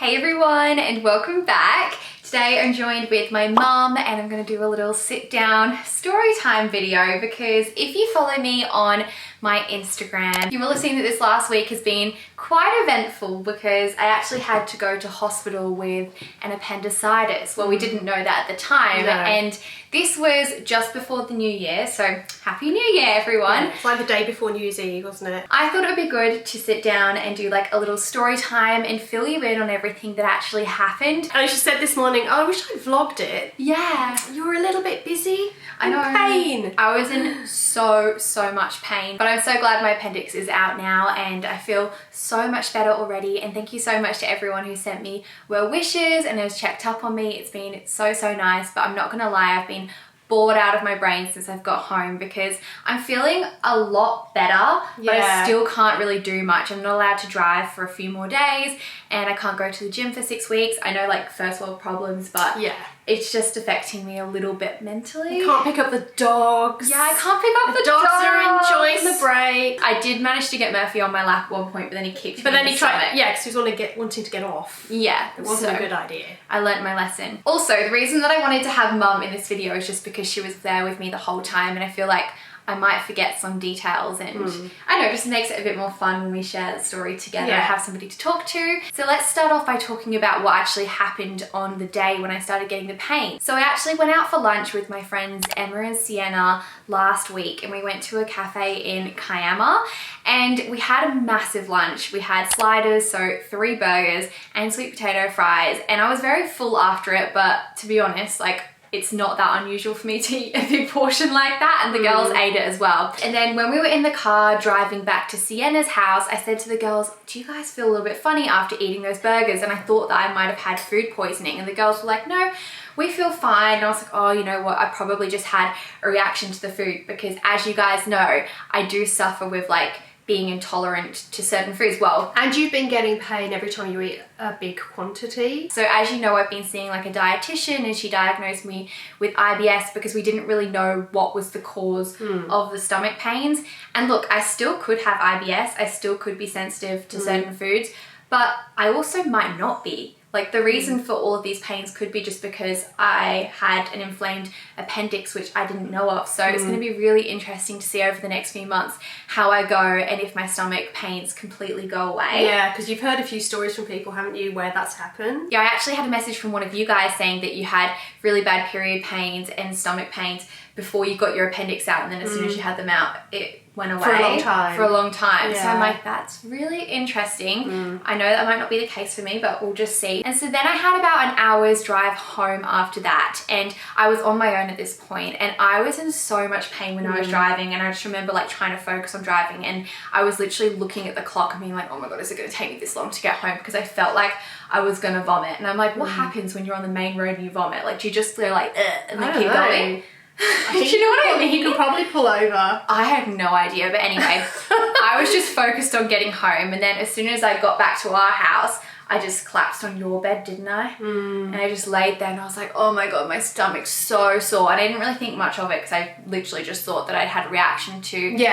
Hey everyone, and welcome back. Today I'm joined with my mum and I'm going to do a little sit down story time video because if you follow me on my Instagram, you will have seen that this last week has been quite eventful because I actually had to go to hospital with an appendicitis. Well, we didn't know that at the time, and this was just before the new year, so happy new year everyone. Yeah, it's like the day before New Year's Eve, wasn't it? I thought it would be good to sit down and do like a little story time and fill you in on everything that actually happened. And she said this morning, oh, I wish I'd vlogged it. Yeah. You were a little bit busy. I know. Pain. I was in so much pain, but I'm so glad my appendix is out now and I feel so much better already. And thank you so much to everyone who sent me well wishes and has checked up on me. It's been so nice, but I'm not gonna lie, I've been bored out of my brain since I've got home because I'm feeling a lot better, but I still can't really do much. I'm not allowed to drive for a few more days and I can't go to the gym for 6 weeks. I know, like, first world problems, but yeah, it's just affecting me a little bit mentally. You can't pick up the dogs. Yeah, I can't pick up the dogs. dogs. Are enjoying the break. I did manage to get Murphy on my lap at one point, but then he kicked me. But then in he the tried, stomach. yeah, because he was wanting to get off. Yeah. It wasn't a good idea. I learnt my lesson. Also, the reason that I wanted to have Mum in this video is just because she was there with me the whole time and I feel like I might forget some details and I don't know, it just makes it a bit more fun when we share the story together and have somebody to talk to. So let's start off by talking about what actually happened on the day when I started getting the pain. So I actually went out for lunch with my friends Emma and Sienna last week and we went to a cafe in Kiama and we had a massive lunch. We had sliders, so 3 burgers and sweet potato fries, and I was very full after it, but to be honest, like, it's not that unusual for me to eat a big portion like that, and the girls ate it as well. And then when we were in the car driving back to Sienna's house, I said to the girls, do you guys feel a little bit funny after eating those burgers? And I thought that I might have had food poisoning, and the girls were like, no, we feel fine. And I was like, oh, you know what, I probably just had a reaction to the food because, as you guys know, I do suffer with like being intolerant to certain foods. Well, and you've been getting pain every time you eat a big quantity. So as you know, I've been seeing like a dietitian and she diagnosed me with IBS because we didn't really know what was the cause of the stomach pains. And look, I still could have IBS, I still could be sensitive to certain foods, but I also might not be. Like, the reason for all of these pains could be just because I had an inflamed appendix, which I didn't know of. So it's going to be really interesting to see over the next few months how I go and if my stomach pains completely go away. Yeah, because you've heard a few stories from people, haven't you, where that's happened? Yeah, I actually had a message from one of you guys saying that you had really bad period pains and stomach pains before you got your appendix out, and then as soon as you had them out, it went away. For a long time. For a long time. Yeah. So I'm like, that's really interesting. I know that might not be the case for me, but we'll just see. And so then I had about an hour's drive home after that, and I was on my own at this point, and I was in so much pain when I was driving, and I just remember like trying to focus on driving, and I was literally looking at the clock and being like, oh my god, is it going to take me this long to get home? Because I felt like I was going to vomit. And I'm like, what happens when you're on the main road and you vomit? Like, do you just go like, and then keep going? Do you know what I mean? You could probably pull over. I had no idea, but anyway, I was just focused on getting home, and then as soon as I got back to our house, I just collapsed on your bed, didn't I? And I just laid there and I was like, oh my god, my stomach's so sore. And I didn't really think much of it because I literally just thought that I'd had a reaction to the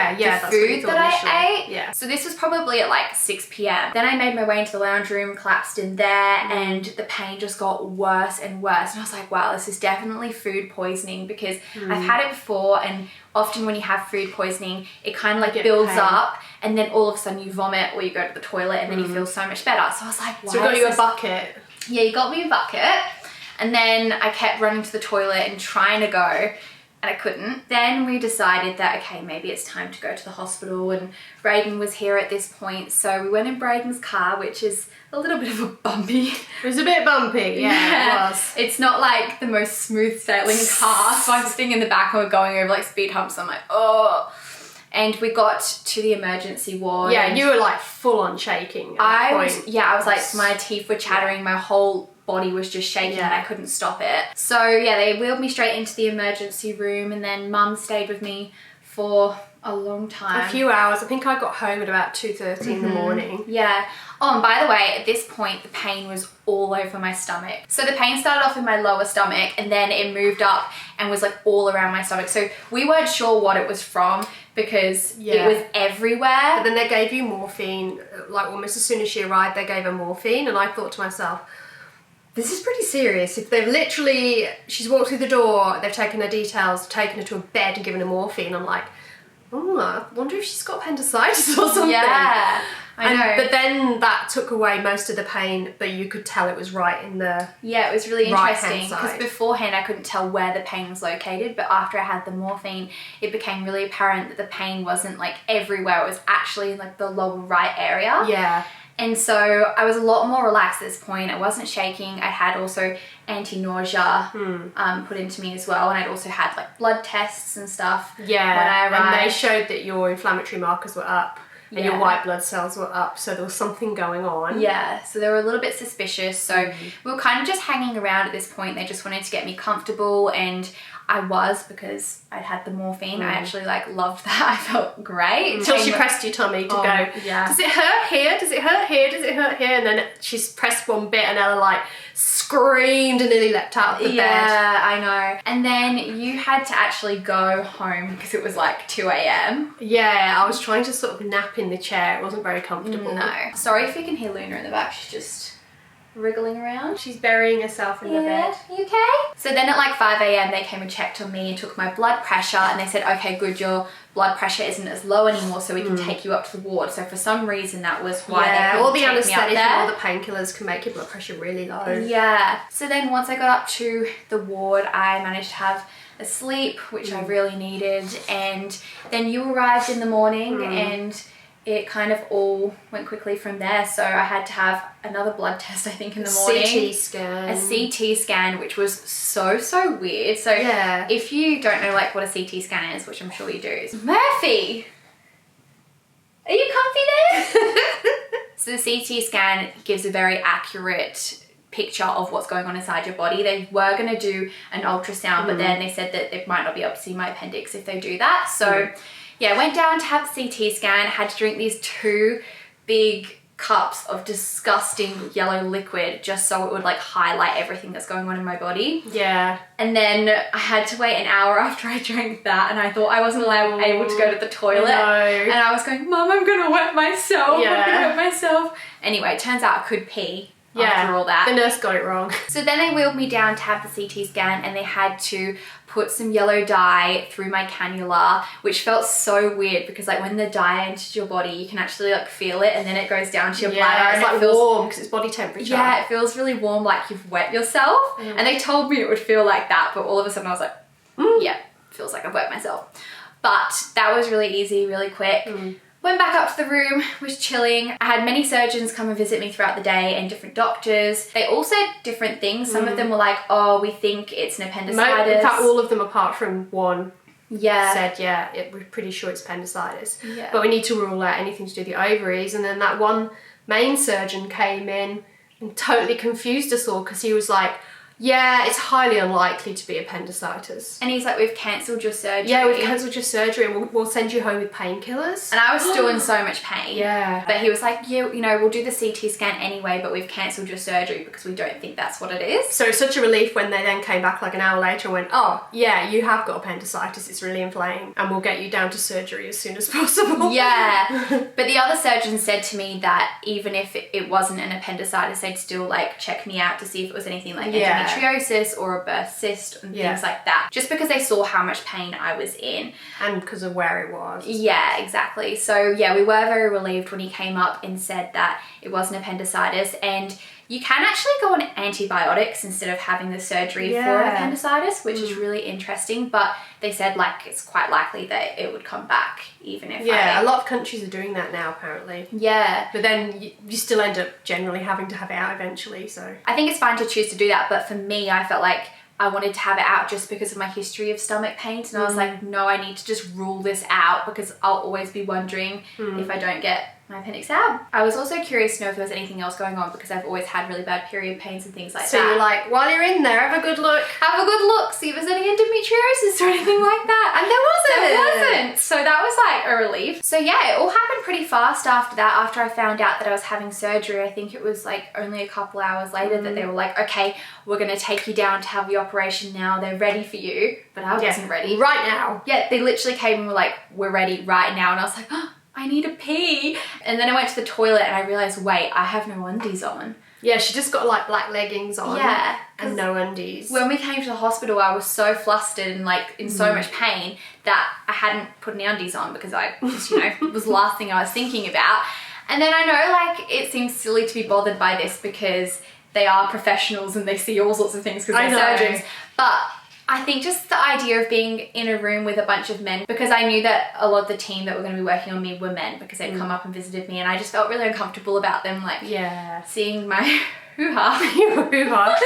food that I ate. Yeah. So this was probably at like 6 p.m. Then I made my way into the lounge room, collapsed in there, and the pain just got worse and worse. And I was like, wow, this is definitely food poisoning because I've had it before, and often when you have food poisoning, it kind of like builds up and then all of a sudden you vomit or you go to the toilet and then you feel so much better. So I was like, why? So we got you a bucket. Yeah, you got me a bucket. And then I kept running to the toilet and trying to go, and I couldn't. Then we decided that, okay, maybe it's time to go to the hospital, and Braden was here at this point. So we went in Braden's car, which is a little bit of a bumpy. It was a bit bumpy, yeah. It was. It's not like the most smooth sailing car. So I'm sitting in the back and we're going over like speed humps. I'm like, oh. And we got to the emergency ward. Yeah, you were like full on shaking. I was like, my teeth were chattering, my whole body was just shaking and I couldn't stop it. So yeah, they wheeled me straight into the emergency room, and then Mum stayed with me for a long time. A few hours. I think I got home at about 2:30 in the morning. Yeah. Oh, and by the way, at this point, the pain was all over my stomach. So the pain started off in my lower stomach and then it moved up and was like all around my stomach. So we weren't sure what it was from because Yeah. it was everywhere. But then they gave you morphine, like almost as soon as she arrived, they gave her morphine, and I thought to myself, this is pretty serious. If they've literally, she's walked through the door, they've taken her details, taken her to a bed and given her morphine, I'm like, oh, I wonder if she's got appendicitis or something. Yeah, I know. But then that took away most of the pain, but you could tell it was right in the... Yeah, it was really right-hand interesting because side. beforehand I couldn't tell where the pain was located, but after I had the morphine, it became really apparent that the pain wasn't like everywhere. It was actually in like the lower right area. Yeah. And so I was a lot more relaxed at this point. I wasn't shaking. I had also anti-nausea put into me as well. And I'd also had like blood tests and stuff Yeah, when I arrived. and they showed that your inflammatory markers were up and your Yeah. white blood cells were up, so there was something going on. Yeah, so they were a little bit suspicious. So we were kind of just hanging around at this point. They just wanted to get me comfortable, and I was, because I'd had the morphine. I actually like loved that. I felt great. Until she pressed your tummy to Oh, go, yeah. does it hurt here? Does it hurt here? Does it hurt here? And then she's pressed one bit and Ella like screamed and nearly leapt out of the bed. Yeah, I know. And then you had to actually go home because it was like 2 a.m. Yeah, I was trying to sort of nap in the chair. It wasn't very comfortable. No. Sorry if you can hear Luna in the back. She's just wriggling around. She's burying herself in the bed. You okay? So then at like 5 a.m. they came and checked on me and took my blood pressure, and they said, okay, good, your blood pressure isn't as low anymore, so we can take you up to the ward. So for some reason that was why they couldn't all the take me up anaesthetic there. and all the painkillers can make your blood pressure really low. Yeah. So then once I got up to the ward, I managed to have a sleep, which I really needed. And then you arrived in the morning and it kind of all went quickly from there. So I had to have another blood test, I think, in the morning. CT scan. A CT scan, which was so weird. So Yeah. if you don't know like what a CT scan is, which I'm sure you do, is Murphy, are you comfy there? So the CT scan gives a very accurate picture of what's going on inside your body. They were going to do an ultrasound, but then they said that they might not be able to see my appendix if they do that. So yeah, I went down to have the CT scan, had to drink these 2 big cups of disgusting yellow liquid just so it would like highlight everything that's going on in my body. Yeah. And then I had to wait an hour after I drank that, and I thought I wasn't able to go to the toilet. No. And I was going, Mum, I'm gonna wet myself. Yeah. I'm gonna wet myself. Anyway, it turns out I could pee after all that. The nurse got it wrong. So then they wheeled me down to have the CT scan, and they had to put some yellow dye through my cannula, which felt so weird because like when the dye enters your body, you can actually like feel it, and then it goes down to your bladder, it's and like it feels warm because it's body temperature. yeah, it feels really warm, like you've wet yourself. And they told me it would feel like that, but all of a sudden I was like, yeah, feels like I've wet myself. But that was really easy, really quick. Went back up to the room, was chilling. I had many surgeons come and visit me throughout the day and different doctors. They all said different things. Some of them were like, oh, we think it's an appendicitis. In fact, all of them apart from one Yeah. said, yeah, we're pretty sure it's appendicitis. Yeah. But we need to rule out anything to do with the ovaries. And then that one main surgeon came in and totally confused us all because he was like, yeah, it's highly unlikely to be appendicitis. And he's like, we've cancelled your surgery. Yeah, we've cancelled your surgery and we'll send you home with painkillers. And I was still in so much pain. Yeah. But he was like, yeah, you know, we'll do the CT scan anyway, but we've cancelled your surgery because we don't think that's what it is. So it's such a relief when they then came back like an hour later and went, oh, yeah, you have got appendicitis, it's really inflamed, and we'll get you down to surgery as soon as possible. Yeah. But the other surgeon said to me that even if it wasn't an appendicitis, they'd still like check me out to see if it was anything like endometriosis or a birth cyst and things like that. Just because they saw how much pain I was in. And because of where it was. Yeah, exactly. So yeah, we were very relieved when he came up and said that it was an appendicitis, and you can actually go on antibiotics instead of having the surgery for an appendicitis, which is really interesting, but they said like it's quite likely that it would come back even if a lot of countries are doing that now apparently. Yeah. But then you still end up generally having to have it out eventually, so. I think it's fine to choose to do that, but for me, I felt like I wanted to have it out just because of my history of stomach pains, and I was like, no, I need to just rule this out because I'll always be wondering if I don't get my appendix out. I was also curious to know if there was anything else going on because I've always had really bad period pains and things like So that. you're like, while you're in there, have a good look. Have a good look, see if there's any endometriosis or anything like that. And there wasn't. So that was like a relief. So yeah, it all happened pretty fast after that. After I found out that I was having surgery, I think it was like only a couple hours later that they were like, okay, we're gonna take you down to have the operation now. They're ready for you. But I wasn't ready. Right now. Yeah, they literally came and were like, we're ready right now. And I was like, oh, I need a pee. And then I went to the toilet and I realized, wait, I have no undies on. Yeah, she just got like black leggings on. Yeah. And no undies. When we came to the hospital, I was so flustered and like in so much pain that I hadn't put any undies on because I just, you know, was the last thing I was thinking about. And then I know like it seems silly to be bothered by this because they are professionals and they see all sorts of things because they're surgeons. But I think just the idea of being in a room with a bunch of men, because I knew that a lot of the team that were going to be working on me were men because they'd come up and visited me, and I just felt really uncomfortable about them like seeing my hoo-ha. Your hoo-ha.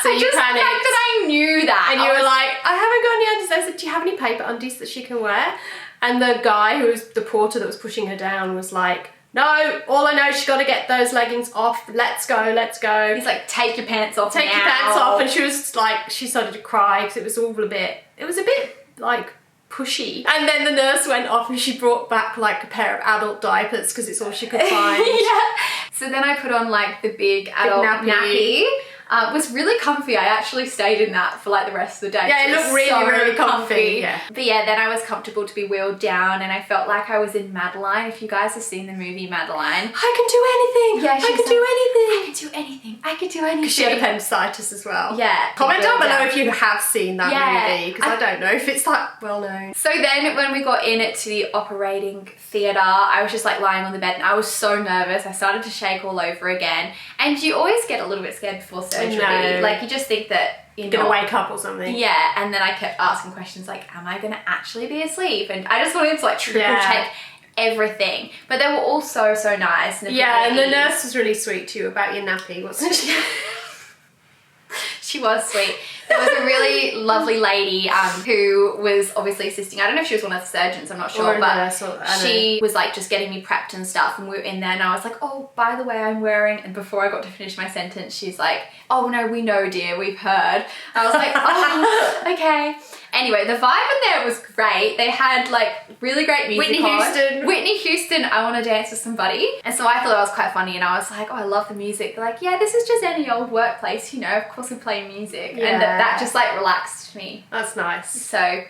So you just panicked. the fact that I knew that. And you were like, I haven't got any undies. I said, do you have any paper undies that she can wear? And the guy who was the porter that was pushing her down was like, no, all I know is she's got to get those leggings off. Let's go, let's go. He's like, take your pants off Take now. your pants off. And she was like, she started to cry because it was a bit like pushy. And then the nurse went off and she brought back like a pair of adult diapers because it's all she could find. Yeah. So then I put on like the big adult nappy. It was really comfy. I actually stayed in that for like the rest of the day. Yeah, it looked really comfy. Yeah. But yeah, then I was comfortable to be wheeled down and I felt like I was in Madeline. If you guys have seen the movie Madeline. I can do anything. Yeah, I can do anything. I can do anything. I could do anything. Because she had appendicitis as well. Yeah. Comment down below if you have seen that movie, because I don't know if it's that well known. So then when we got in it to the operating theatre, I was just like lying on the bed and I was so nervous. I started to shake all over again. And you always get a little bit scared before surgery. No. Like you just think that you're gonna wake up or something. Yeah, and then I kept asking questions like, am I gonna actually be asleep? And I just wanted to like triple check everything. But they were all so nice. And and the nurse was really sweet to you about your nappy, wasn't she? She was sweet. There was a really lovely lady who was obviously assisting. I don't know if she was one of the surgeons, I'm not sure, but she was like just getting me prepped and stuff, and we were in there and I was like, oh, by the way, I'm wearing, and before I got to finish my sentence, she's like, oh no, we know dear, we've heard. I was like, oh, okay. Anyway, the vibe in there was great. They had like really great music on. Whitney Houston, I Want to Dance with Somebody. And so I thought that was quite funny and I was like, oh, I love the music. They're like, yeah, this is just any old workplace, you know, of course we play music. Yeah. And that just like relaxed me. That's nice. So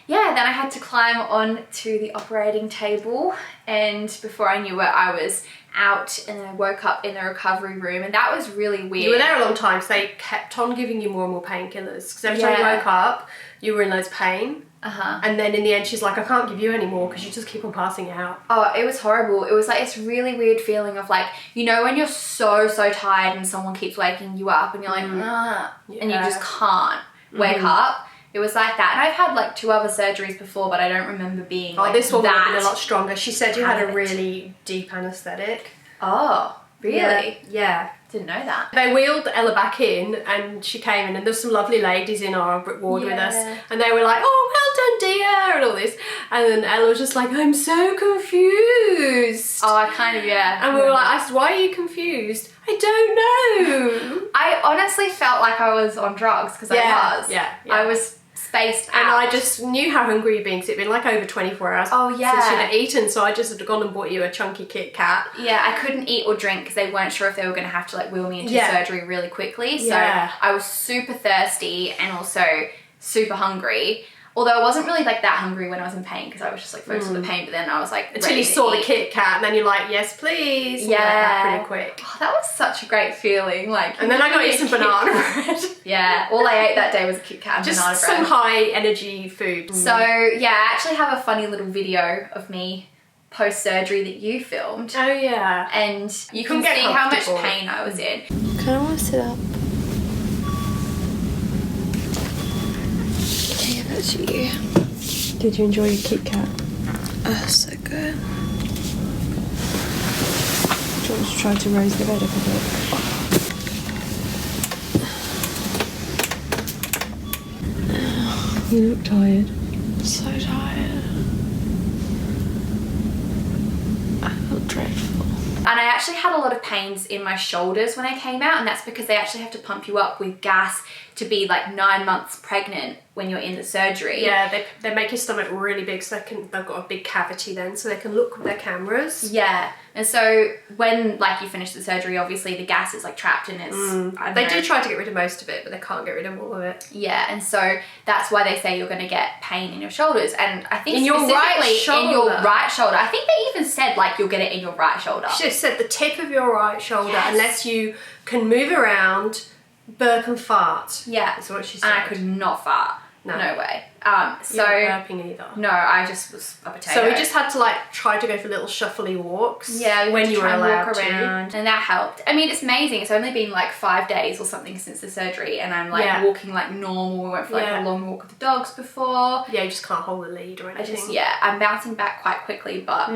yeah, then I had to climb on to the operating table, and before I knew it, I was out, and then I woke up in the recovery room, and that was really weird. You were there a long time, so they kept on giving you more and more painkillers, because every time you woke up, you were in loads of pain. And then in the end, she's like, I can't give you any more because you just keep on passing out. Oh, it was horrible. It was like this really weird feeling of like, you know, when you're so tired and someone keeps waking you up and you're like, and you just can't wake up. It was like that. And I've had like 2 other surgeries before, but I don't remember being like this one would have been a lot stronger. She said you had a really deep anaesthetic. Oh, really? Yeah. Didn't know that. They wheeled Ella back in and she came in, and there's some lovely ladies in our ward with us, and they were like, oh, well done dear, and all this, and then Ella was just like, I'm so confused. Oh, I kind of, and we were like, I said, why are you confused? I don't know. I honestly felt like I was on drugs because I was. I was spaced out. And I just knew how hungry you'd been because it'd been like over 24 hours since you'd had eaten, so I just had gone and bought you a chunky Kit Kat. Yeah, I couldn't eat or drink because they weren't sure if they were going to have to like wheel me into surgery really quickly. So I was super thirsty and also super hungry. Although I wasn't really like that hungry when I was in pain because I was just like focused on the pain, but then I was like until you saw the Kit Kat and then you're like, yes please. Yeah. That pretty quick. Oh, that was such a great feeling. Like, and then I got you some banana bread. Yeah, all I ate that day was a Kit Kat and banana bread. Just some high energy food. So yeah, I actually have a funny little video of me post-surgery that you filmed. Oh yeah. And you can see how much pain I was in. Kind of want to sit up. To you. Did you enjoy your Kit Kat? Oh, so good. Do you want to try to raise the bed up a bit? You look tired. So tired. I feel dreadful. And I actually had a lot of pains in my shoulders when I came out, and that's because they actually have to pump you up with gas to be like 9 months pregnant when you're in the surgery. Yeah, they make your stomach really big so they've got a big cavity then so they can look with their cameras. Yeah. And so when like you finish the surgery, obviously the gas is like trapped and it's... They do try to get rid of most of it, but they can't get rid of all of it. Yeah, and so that's why they say you're going to get pain in your shoulders. And I think in your right shoulder. In your right shoulder. I think they even said like you'll get it in your right shoulder. She just said the tip of your right shoulder, Yes. unless you can move around, burp and fart. Yeah. That's what she said. And I could not fart. No. No way. So... You're not burping either. No, I just was a potato. So we just had to like try to go for little shuffly walks. Yeah, when you were allowed walk around, and that helped. I mean, it's amazing. It's only been like 5 days or something since the surgery, and I'm like walking like normal. We went for like a long walk with the dogs before. Yeah, you just can't hold the lead or anything. I'm bouncing back quite quickly, but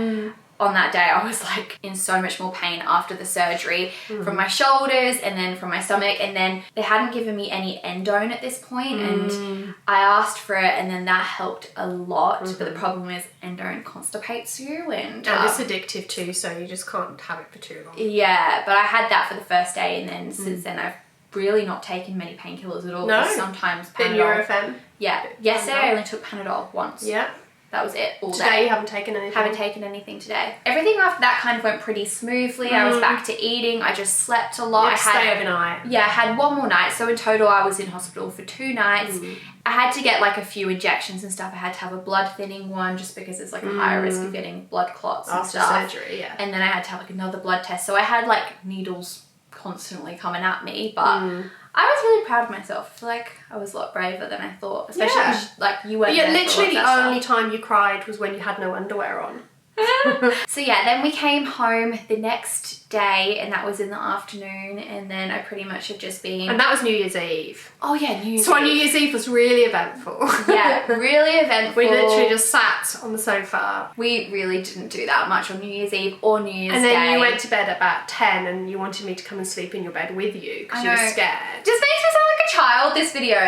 on that day I was like in so much more pain after the surgery from my shoulders and then from my stomach, and then they hadn't given me any endone at this point, and I asked for it, and then that helped a lot. But the problem is endone constipates you, and it's addictive too, so you just can't have it for too long. Yeah, but I had that for the first day, and then since then I've really not taken many painkillers at all. No? Sometimes Been Panadol. Nurofen? Yeah. Yesterday I only took Panadol once. Yeah. That was it all day. Today you haven't taken anything? Haven't taken anything today. Everything after that kind of went pretty smoothly. I was back to eating. I just slept a lot. I stay overnight. Yeah, I had one more night. So in total I was in hospital for 2 nights. I had to get like a few injections and stuff. I had to have a blood thinning one just because it's like a higher risk of getting blood clots and After stuff. surgery, yeah. And then I had to have like another blood test. So I had like needles constantly coming at me, but I was really proud of myself. I feel like I was a lot braver than I thought, especially when, like you weren't there for literally all of the that only stuff. time you cried was when you had no underwear on. So yeah, then we came home the next day, and that was in the afternoon, and then I pretty much had just been... And that was New Year's Eve. Oh yeah, New Year's So our Eve. New Year's Eve was really eventful. Yeah, really eventful. We literally just sat on the sofa. We really didn't do that much on New Year's Eve or New Year's And then Day. you went to bed at about 10 and you wanted me to come and sleep in your bed with you because you were scared. Just makes me sound like a child,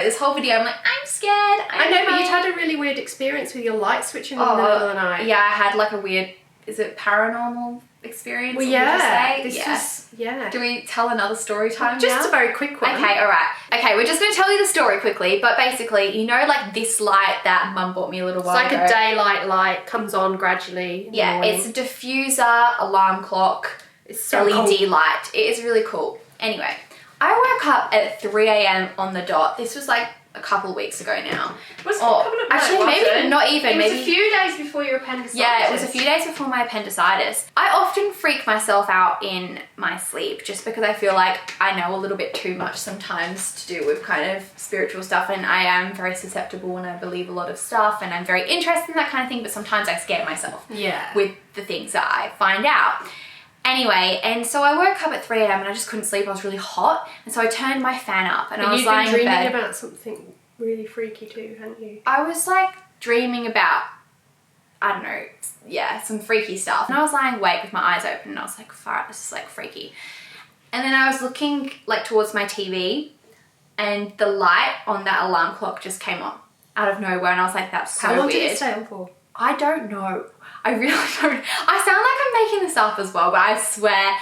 this whole video. I'm like, I'm scared. I know, but you'd had a really weird experience with your light switching in the middle of the night. Yeah, I had like a weird, is it paranormal experience? Well, would you yeah. say? Do we tell another story time Just now? a very quick one. Okay, alright. Okay, we're just going to tell you the story quickly, but basically, you know like this light that Mum bought me a little while It's ago? like a daylight light, comes on gradually in the morning. It's a diffuser, alarm clock, It's so LED cool. light. It is really cool. Anyway, I woke up at 3 a.m. on the dot. This was like a couple of weeks ago now. Actually, maybe not even. It was maybe a few days before your appendicitis. Yeah, it was a few days before my appendicitis. I often freak myself out in my sleep just because I feel like I know a little bit too much sometimes to do with kind of spiritual stuff, and I am very susceptible and I believe a lot of stuff and I'm very interested in that kind of thing, but sometimes I scare myself with the things that I find out. Anyway, and so I woke up at 3 a.m. and I just couldn't sleep. I was really hot, and so I turned my fan up and I was lying in bed. You've been dreaming about something really freaky too, hadn't you? I was like dreaming about, I don't know, yeah, some freaky stuff. And I was lying awake with my eyes open and I was like, far out, this is like freaky. And then I was looking like towards my TV and the light on that alarm clock just came on out of nowhere, and I was like, that's so weird. How long did it stay on for? I don't know. I really don't. I sound like I'm making this up as well, but I swear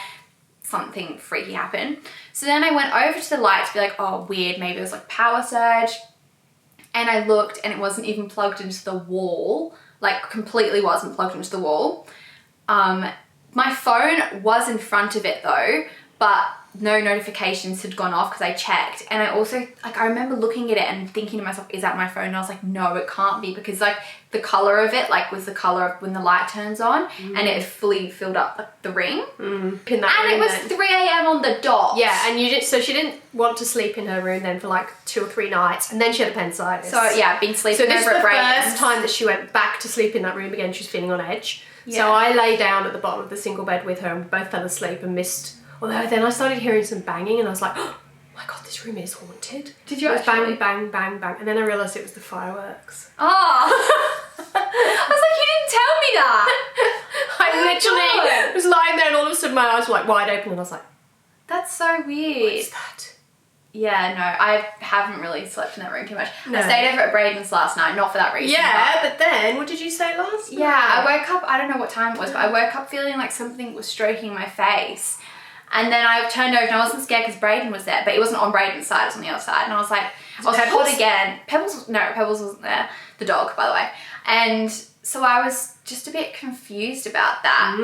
something freaky happened. So then I went over to the light to be like, oh, weird, maybe it was like power surge. And I looked and it wasn't even plugged into the wall, like completely wasn't plugged into the wall. My phone was in front of it though, but no notifications had gone off because I checked. And I also, like, I remember looking at it and thinking to myself, is that my phone? And I was like, no, it can't be, because like the color of it, like, was the color of when the light turns on, and it fully filled up like, the ring. In that And room it was then. 3 a.m. on the dot. Yeah, and you did, so she didn't want to sleep in her room then for like 2 or 3 nights, and then she had appendicitis. So yeah, I've been sleeping So this over was at the Brayton's. first time that she went back to sleep in that room again. She was feeling on edge. Yeah. So I lay down at the bottom of the single bed with her, and we both fell asleep and missed. Although then I started hearing some banging, and I was like, oh my god, this room is haunted. Did you It was actually? bang, bang, bang, bang, and then I realised it was the fireworks. Oh. I was like, you didn't tell me that. I literally God. was lying there, and all of a sudden my eyes were like wide open, and I was like, That's so weird. what's that? Yeah, no, I haven't really slept in that room too much. No. I stayed over at Braden's last night, not for that reason. Yeah, but then, what did you say last night? Yeah, I woke up, I don't know what time it was, but I woke up feeling like something was stroking my face. And then I turned over and I wasn't scared because Braden was there, but he wasn't on Braden's side, it was on the other side. And I was like, I was hot again. Pebbles wasn't there. The dog, by the way. And so I was just a bit confused about that.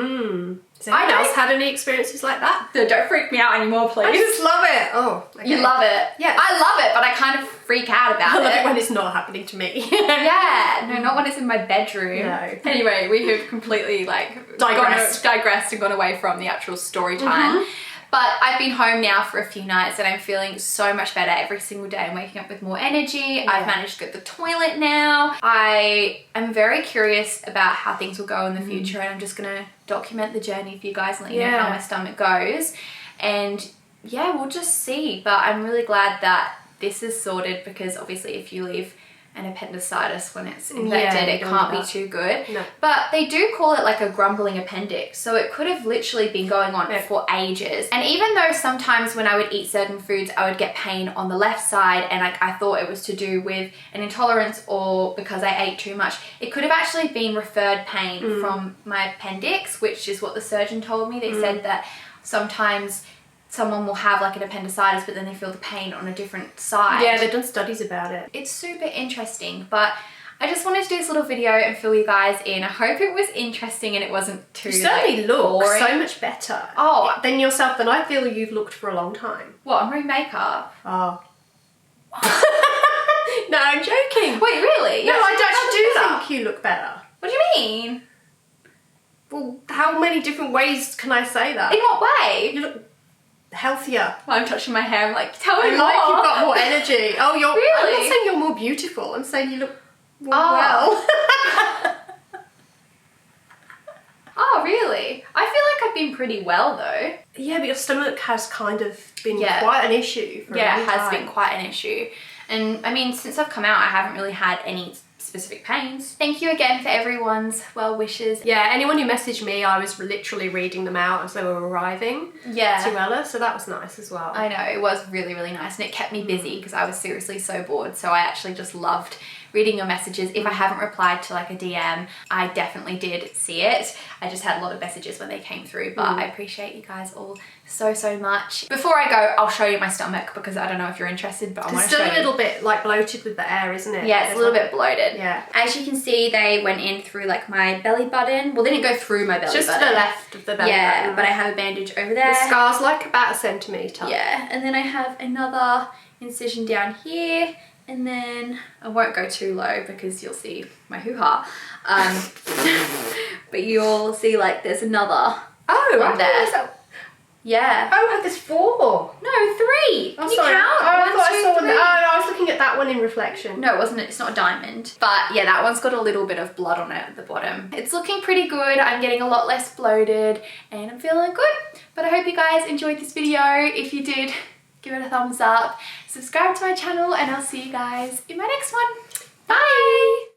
Has anyone else had any experiences like that? Don't freak me out anymore, please. I just love it. Oh, okay. You love it? Yeah. I love it, but I kind of freak out about I love it. it when it's not happening to me. Yeah, no, not when it's in my bedroom. No. Anyway, we have completely like digressed and gone away from the actual story time. But I've been home now for a few nights and I'm feeling so much better every single day. I'm waking up with more energy. Yeah. I've managed to get the toilet now. I am very curious about how things will go in the future and I'm just gonna document the journey for you guys and let you know how my stomach goes. And yeah, we'll just see. But I'm really glad that this is sorted because obviously if you leave an appendicitis when it's infected, it can't be too good. No. But they do call it like a grumbling appendix, so it could have literally been going on for ages. And even though sometimes when I would eat certain foods I would get pain on the left side and I thought it was to do with an intolerance or because I ate too much, it could have actually been referred pain from my appendix, which is what the surgeon told me. They said that sometimes someone will have like an appendicitis but then they feel the pain on a different side. Yeah, they've done studies about it. It's super interesting, but I just wanted to do this little video and fill you guys in. I hope it was interesting and it wasn't too You certainly look boring. so much better than yourself than I feel you've looked for a long time. What, I'm wearing makeup? Oh. No, I'm joking. Wait, really? No, You I actually do better? think you look better. What do you mean? Well, how many different ways can I say that? In what way? You look healthier. Well, I'm touching my hair. I'm like, tell me I more. like you've got more energy. Oh, you're. Really? I'm not saying you're more beautiful. I'm saying you look more Oh. well. Oh, really? I feel like I've been pretty well though. Yeah, but your stomach has kind of been quite an issue for a Yeah, long it has time. been quite an issue. And I mean, since I've come out, I haven't really had any specific pains. Thank you again for everyone's well wishes. Yeah, anyone who messaged me, I was literally reading them out as they were arriving to Ella, so that was nice as well. I know, it was really, really nice and it kept me busy because I was seriously so bored. So I actually just loved reading your messages. If I haven't replied to like a DM, I definitely did see it. I just had a lot of messages when they came through, but I appreciate you guys all so, so much. Before I go, I'll show you my stomach because I don't know if you're interested, but I want to show you. It's still a little bit like bloated with the air, isn't it? Yeah, it's a little bit bloated. Yeah. As you can see, they went in through like my belly button. Well, they didn't go through my belly Just button. to the left of the belly button. But I have a bandage over there. The scar's like about 1 centimetre. Yeah, and then I have another incision down here, and then I won't go too low because you'll see my hoo-ha. But you'll see like there's another one there. Yeah. Oh, there's 4. No, 3. Can you count? Oh, I thought I saw 1, 2, 3. one. Oh, no, I was looking at that one in reflection. No, it wasn't. It's not a diamond. But yeah, that one's got a little bit of blood on it at the bottom. It's looking pretty good. I'm getting a lot less bloated and I'm feeling good. But I hope you guys enjoyed this video. If you did, give it a thumbs up. Subscribe to my channel and I'll see you guys in my next one. Bye!